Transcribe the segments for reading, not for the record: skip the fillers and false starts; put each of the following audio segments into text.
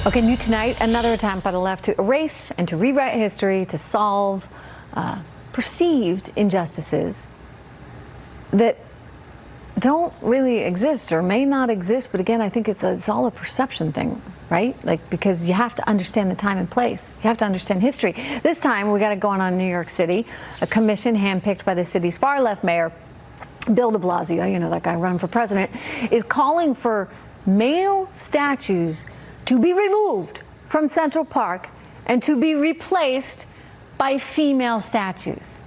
Okay, new tonight, another attempt by the left to erase and to rewrite history to solve perceived injustices that don't really exist or may not exist. But again, I think it's all a perception thing, right? Like, because you have to understand the time and place. You have to understand history. This time, we got it going on in New York City. A commission handpicked by the city's far-left mayor, Bill de Blasio, you know, that guy running for president, is calling for male statues to be removed from Central Park and to be replaced by female statues.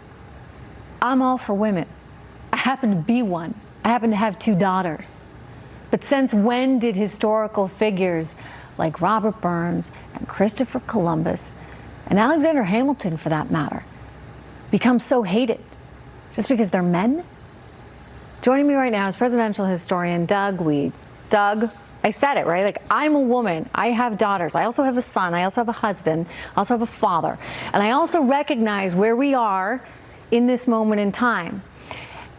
I'm all for women. I happen to be one. I happen to have 2 daughters. But since when did historical figures like Robert Burns and Christopher Columbus and Alexander Hamilton, for that matter, become so hated just because they're men? Joining me right now is presidential historian Doug Wead. Doug, I said it, right? Like, I'm a woman. I have daughters. I also have a son. I also have a husband. I also have a father. And I also recognize where we are in this moment in time.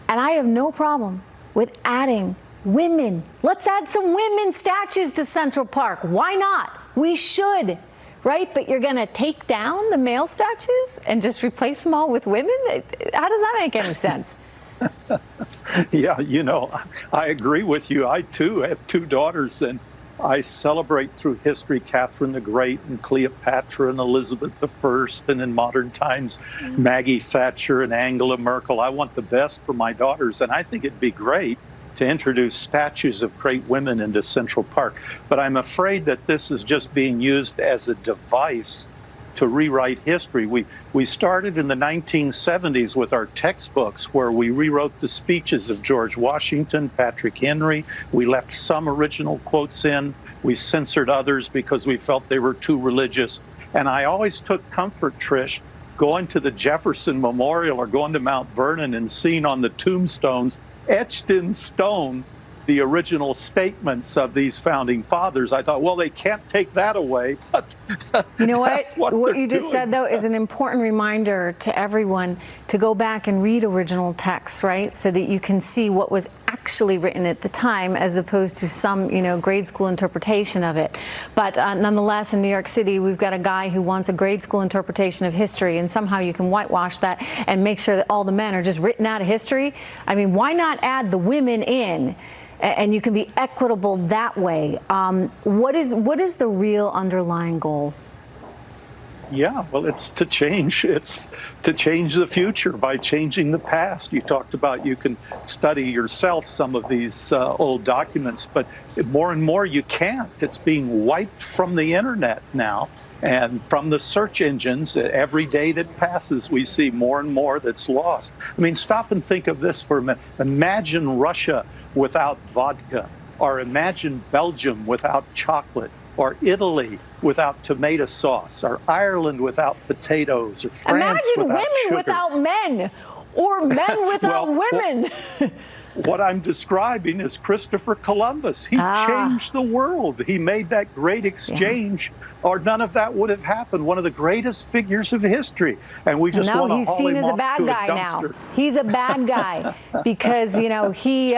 And I have no problem with adding women. Let's add some women statues to Central Park. Why not? We should, right? But you're going to take down the male statues and just replace them all with women? How does that make any sense? Yeah, you know, I agree with you. I, too, have 2 daughters, and I celebrate through history Catherine the Great and Cleopatra and Elizabeth I, and in modern times, Maggie Thatcher and Angela Merkel. I want the best for my daughters, and I think it'd be great to introduce statues of great women into Central Park. But I'm afraid that this is just being used as a device to rewrite history. We started in the 1970s with our textbooks, where we rewrote the speeches of George Washington, Patrick Henry. We left some original quotes in. We censored others because we felt they were too religious. And I always took comfort, Trish, going to the Jefferson Memorial or going to Mount Vernon and seeing on the tombstones, etched in stone, the original statements of these founding fathers. I thought, well, they can't take that away. But you know what? What you just doing. said, though, is an important reminder to everyone to go back and read original texts, right? So that you can see what was actually written at the time, as opposed to some, you know, grade school interpretation of it. But nonetheless, in New York City, we've got a guy who wants a grade school interpretation of history, and somehow you can whitewash that and make sure that all the men are just written out of history. I mean, why not add the women in? And you can be equitable that way. What is the real underlying goal? Yeah, well, it's to change. It's to change the future by changing the past. You talked about you can study yourself some of these old documents, but more and more you can't. It's being wiped from the internet now and from the search engines. Every day that passes, we see more and more that's lost. I mean, stop and think of this for a minute. Imagine Russia without vodka, or imagine Belgium without chocolate, or Italy without tomato sauce, or Ireland without potatoes, or France imagine without women sugar. Without men, or men without women. What I'm describing is Christopher Columbus. He changed the world. He made that great exchange, or none of that would have happened. One of the greatest figures of history. And we just want to he's haul seen him as a off bad to guy dumpster. now. He's a bad guy because, you know, he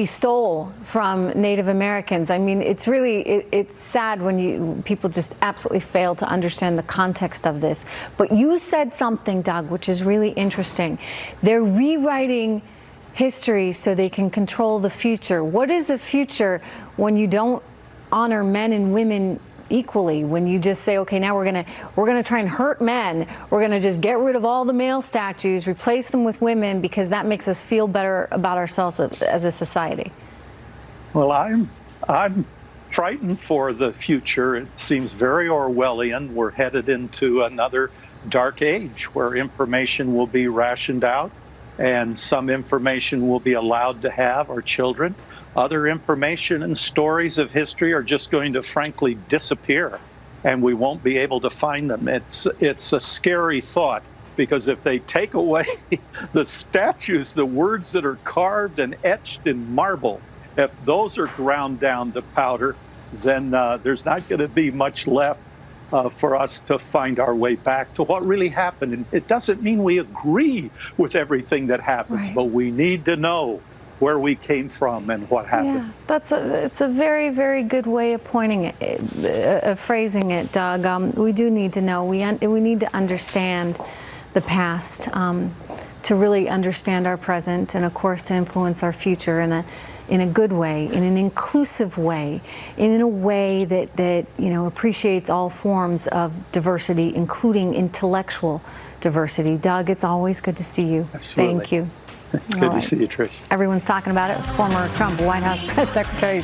stole from Native Americans. I mean, it's really, it's sad when people just absolutely fail to understand the context of this. But you said something, Doug, which is really interesting. They're rewriting history so they can control the future. What is the future when you don't honor men and women equally? When you just say, okay, now we're gonna try and hurt men. We're gonna just get rid of all the male statues, replace them with women, because that makes us feel better about ourselves as a society. Well, I'm frightened for the future. It seems very Orwellian. We're headed into another dark age where information will be rationed out, and some information will be allowed to have our children. Other information and stories of history are just going to frankly disappear, and we won't be able to find them. It's a scary thought, because if they take away the statues, the words that are carved and etched in marble, if those are ground down to powder, then there's not going to be much left for us to find our way back to what really happened. And it doesn't mean we agree with everything that happens, right, but we need to know where we came from and what happened. Yeah, it's a very, very good way of pointing it, of phrasing it, Doug. We do need to know. We need to understand the past to really understand our present, and of course to influence our future in a good way, in an inclusive way, in a way that appreciates all forms of diversity, including intellectual diversity. Doug, it's always good to see you. Absolutely. Thank you. Good to see you, Trish. Everyone's talking about it. Former Trump White House press secretary.